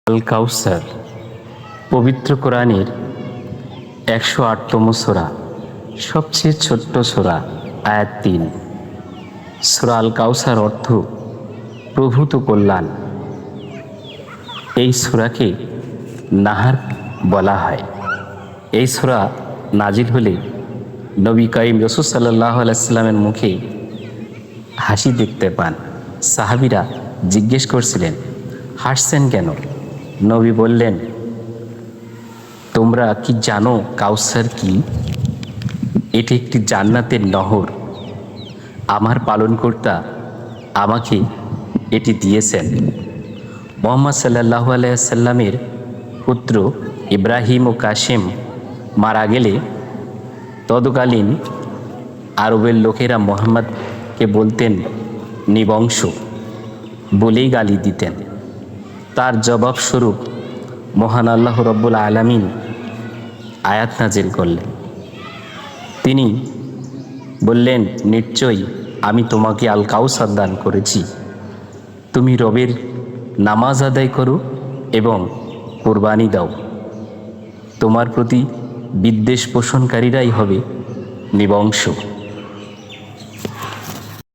আল কাউসার পবিত্র কোরআনের 108তম সূরা, সবচেয়ে ছোট্ট সূরা, আয়াত 3। সূরা আল কাউসার অর্থ প্রভূত কল্যাণ। এই সূরাকে নাহার বলা হয়। এই সূরা নাজিল হলে নবী করিম রাসূল সাল্লাল্লাহু আলাইহি সাল্লামের মুখে হাসি দেখতে পান। সাহাবীরা জিজ্ঞেস করছিলেন, হাসছেন কেন? নবী বললেন, তোমরা কি জানো কাউসার কি? এটি একটি জান্নাতের নহর। আমার পালনকর্তা আমাকে এটি দিয়েছেন। মুহাম্মদ সাল্লাল্লাহু আলাইহি সাল্লামের পুত্র ইব্রাহিম ও কাসেম মারা গেলে তৎকালীন আরবের লোকেরা মুহাম্মদকে বলতেন নিবংশ বলেই গালি দিতেন। তার জবাবস্বরূপ মহান আল্লাহ রব্বুল আলামিন আয়াত নাজিল করলেন। তিনি বললেন, নিশ্চয়ই আমি তোমাকে আল কাউসার দান করেছি। তুমি রবের নামাজ আদায় করো এবং কুরবানি দাও। তোমার প্রতি বিদ্বেষ পোষণকারীরাই হবে নিবংশ।